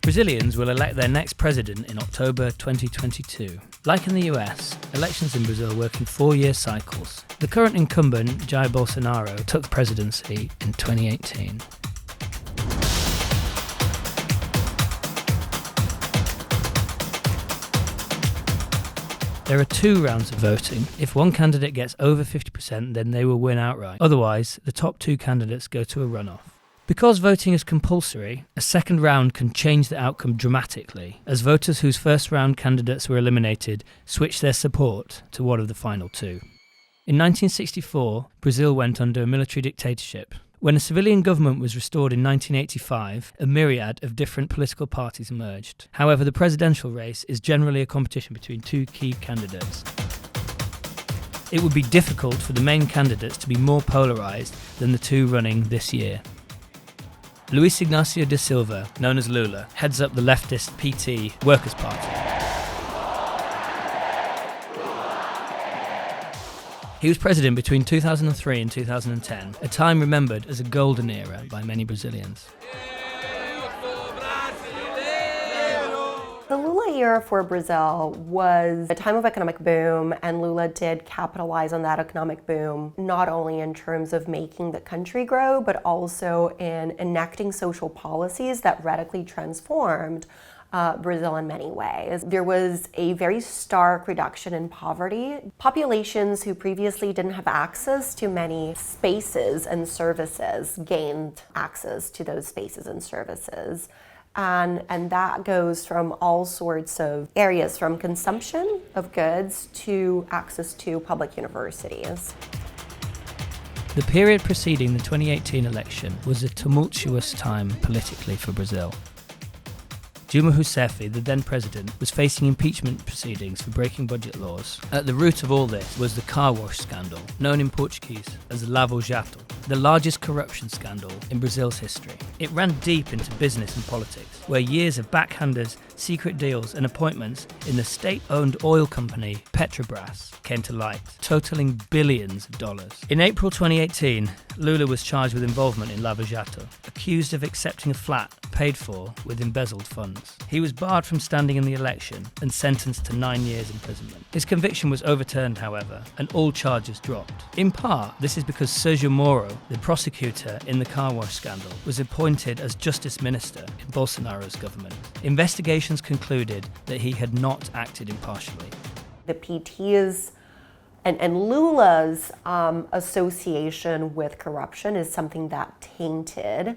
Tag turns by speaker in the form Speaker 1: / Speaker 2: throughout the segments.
Speaker 1: Brazilians will elect their next president in October 2022. Like in the US, elections in Brazil work in 4-year cycles. The current incumbent, Jair Bolsonaro, took the presidency in 2018. There are 2 rounds of voting. If one candidate gets over 50%, then they will win outright. Otherwise, the top 2 candidates go to a runoff. Because voting is compulsory, a second round can change the outcome dramatically, as voters whose first round candidates were eliminated switch their support to one of the final 2. In 1964, Brazil went under a military dictatorship. When a civilian government was restored in 1985, a myriad of different political parties emerged. However, the presidential race is generally a competition between 2 key candidates. It would be difficult for the main candidates to be more polarised than the 2 running this year. Luiz Inácio de Silva, known as Lula, heads up the leftist PT Workers' Party. He was president between 2003 and 2010, a time remembered as a golden era by many Brazilians.
Speaker 2: The Lula era for Brazil was a time of economic boom, and Lula did capitalize on that economic boom, not only in terms of making the country grow, but also in enacting social policies that radically transformed Brazil in many ways. There was a very stark reduction in poverty. Populations who previously didn't have access to many spaces and services gained access to those spaces and services. And that goes from all sorts of areas, from consumption of goods to access to public universities.
Speaker 1: The period preceding the 2018 election was a tumultuous time politically for Brazil. Dilma Rousseff, the then president, was facing impeachment proceedings for breaking budget laws. At the root of all this was the car wash scandal, known in Portuguese as the Lava Jato, the largest corruption scandal in Brazil's history. It ran deep into business and politics, where years of backhanders, secret deals and appointments in the state-owned oil company Petrobras came to light, totaling billions of dollars. In April 2018, Lula was charged with involvement in Lava Jato, accused of accepting a flat paid for with embezzled funds. He was barred from standing in the election and sentenced to 9 years imprisonment. His conviction was overturned, however, and all charges dropped. In part, this is because Sergio Moro, the prosecutor in the car wash scandal, was appointed as justice minister in Bolsonaro's government. Investigations concluded that he had not acted impartially.
Speaker 2: The PT's and Lula's association with corruption is something that tainted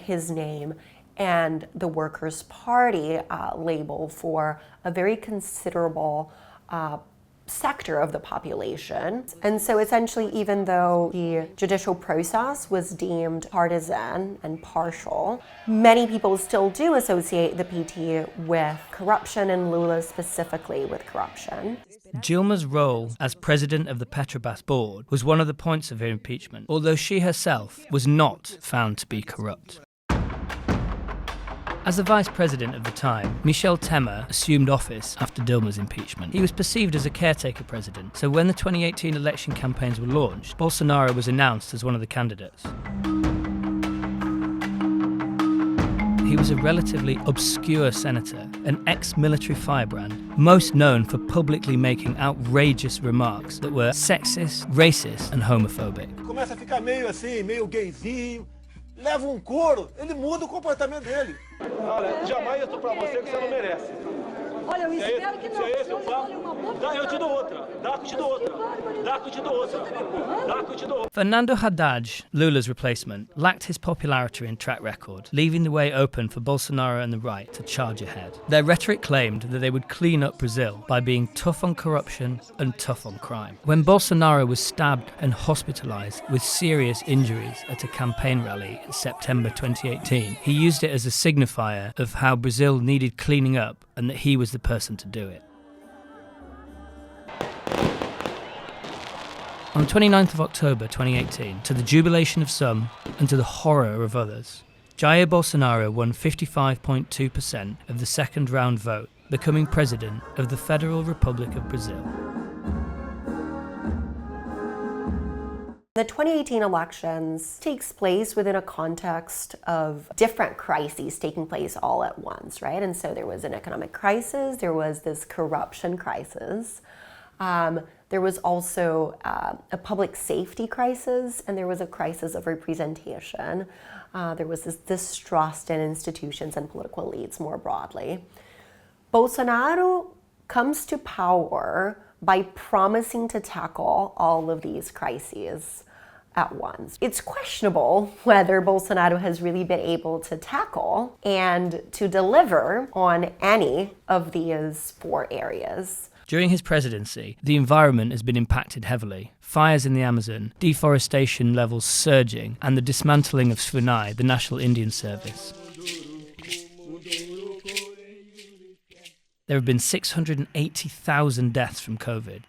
Speaker 2: his name and the Workers' Party label for a very considerable sector of the population. And so essentially, even though the judicial process was deemed partisan and partial, many people still do associate the PT with corruption, and Lula specifically with corruption.
Speaker 1: Dilma's role as president of the Petrobras board was one of the points of her impeachment, although she herself was not found to be corrupt. As the vice president of the time, Michel Temer assumed office after Dilma's impeachment. He was perceived as a caretaker president, so when the 2018 election campaigns were launched, Bolsonaro was announced as one of the candidates. He was a relatively obscure senator, an ex-military firebrand, most known for publicly making outrageous remarks that were sexist, racist, and homophobic.
Speaker 3: Começa a ficar meio assim, meio gayzinho. Leva couro, ele muda o comportamento dele. Olha, jamais eu tô pra você que você não merece.
Speaker 4: Olha, eu espero que não.
Speaker 3: Se eu falo, eu te dou outra. Dá que eu te dou outra. Dá que eu te dou outra. Dá que eu te dou outra.
Speaker 1: Fernando Haddad, Lula's replacement, lacked his popularity and track record, leaving the way open for Bolsonaro and the right to charge ahead. Their rhetoric claimed that they would clean up Brazil by being tough on corruption and tough on crime. When Bolsonaro was stabbed and hospitalized with serious injuries at a campaign rally in September 2018, he used it as a signifier of how Brazil needed cleaning up and that he was the person to do it. On 29th of October 2018, to the jubilation of some and to the horror of others, Jair Bolsonaro won 55.2% of the second round vote, becoming president of the Federal Republic of Brazil.
Speaker 2: The 2018 elections takes place within a context of different crises taking place all at once, right? And so there was an economic crisis, there was this corruption crisis, there was also a public safety crisis, and there was a crisis of representation. There was this distrust in institutions and political elites more broadly. Bolsonaro comes to power by promising to tackle all of these crises at once. It's questionable whether Bolsonaro has really been able to tackle and to deliver on any of these 4 areas.
Speaker 1: During his presidency, the environment has been impacted heavily. Fires in the Amazon, deforestation levels surging, and the dismantling of SUNAI, the National Indian Service. There have been 680,000 deaths from COVID.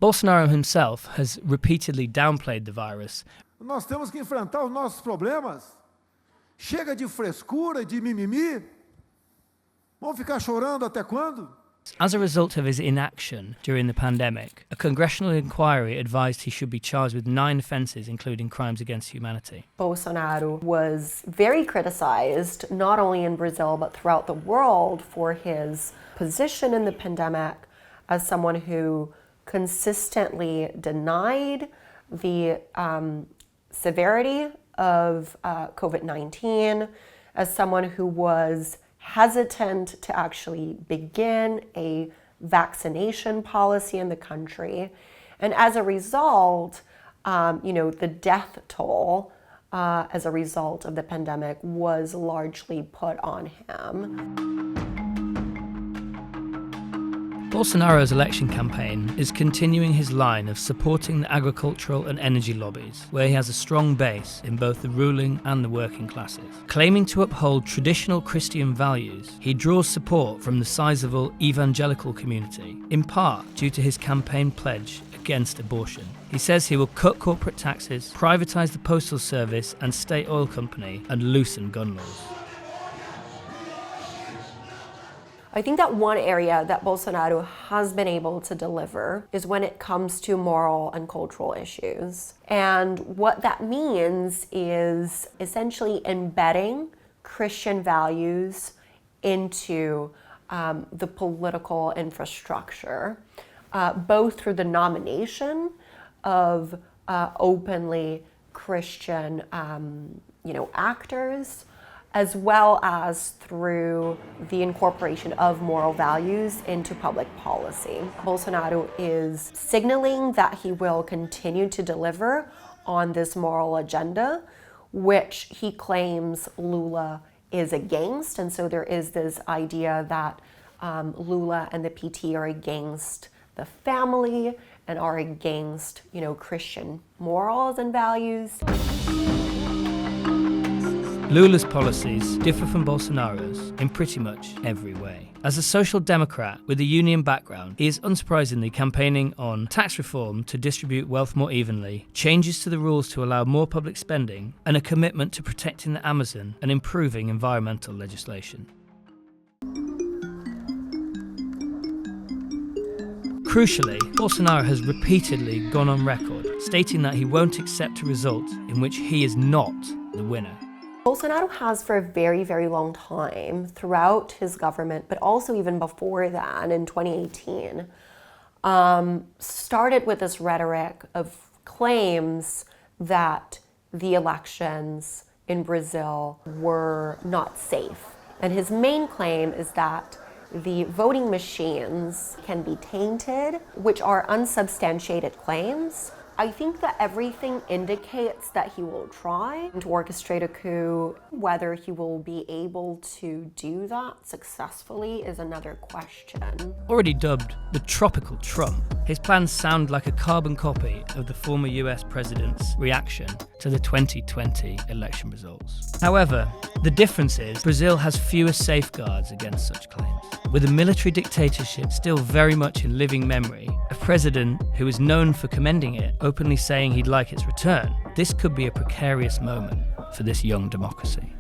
Speaker 1: Bolsonaro himself has repeatedly downplayed the virus.
Speaker 3: Nós temos que enfrentar os nossos problemas. Chega de frescura e de mimimi. Vamos ficar chorando até quando?
Speaker 1: As a result of his inaction during the pandemic, a congressional inquiry advised he should be charged with 9 offences, including crimes against humanity.
Speaker 2: Bolsonaro was very criticized, not only in Brazil, but throughout the world, for his position in the pandemic as someone who consistently denied the severity of COVID-19, as someone who was hesitant to actually begin a vaccination policy in the country. And as a result, the death toll as a result of the pandemic was largely put on him.
Speaker 1: Bolsonaro's election campaign is continuing his line of supporting the agricultural and energy lobbies, where he has a strong base in both the ruling and the working classes. Claiming to uphold traditional Christian values, he draws support from the sizable evangelical community, in part due to his campaign pledge against abortion. He says he will cut corporate taxes, privatise the postal service and state oil company, and loosen gun laws.
Speaker 2: I think that one area that Bolsonaro has been able to deliver is when it comes to moral and cultural issues. And what that means is essentially embedding Christian values into the political infrastructure, both through the nomination of openly Christian actors, as well as through the incorporation of moral values into public policy. Bolsonaro is signaling that he will continue to deliver on this moral agenda, which he claims Lula is against. And so there is this idea that Lula and the PT are against the family and are against, Christian morals and values.
Speaker 1: Lula's policies differ from Bolsonaro's in pretty much every way. As a social democrat with a union background, he is unsurprisingly campaigning on tax reform to distribute wealth more evenly, changes to the rules to allow more public spending, and a commitment to protecting the Amazon and improving environmental legislation. Crucially, Bolsonaro has repeatedly gone on record stating that he won't accept a result in which he is not the winner.
Speaker 2: Bolsonaro has for a very, very long time throughout his government, but also even before that in 2018, started with this rhetoric of claims that the elections in Brazil were not safe. And his main claim is that the voting machines can be tainted, which are unsubstantiated claims. I think that everything indicates that he will try to orchestrate a coup. Whether he will be able to do that successfully is another question.
Speaker 1: Already dubbed the tropical Trump, his plans sound like a carbon copy of the former US president's reaction to the 2020 election results. However, the difference is Brazil has fewer safeguards against such claims. With a military dictatorship still very much in living memory, a president who is known for commending it openly saying he'd like its return, this could be a precarious moment for this young democracy.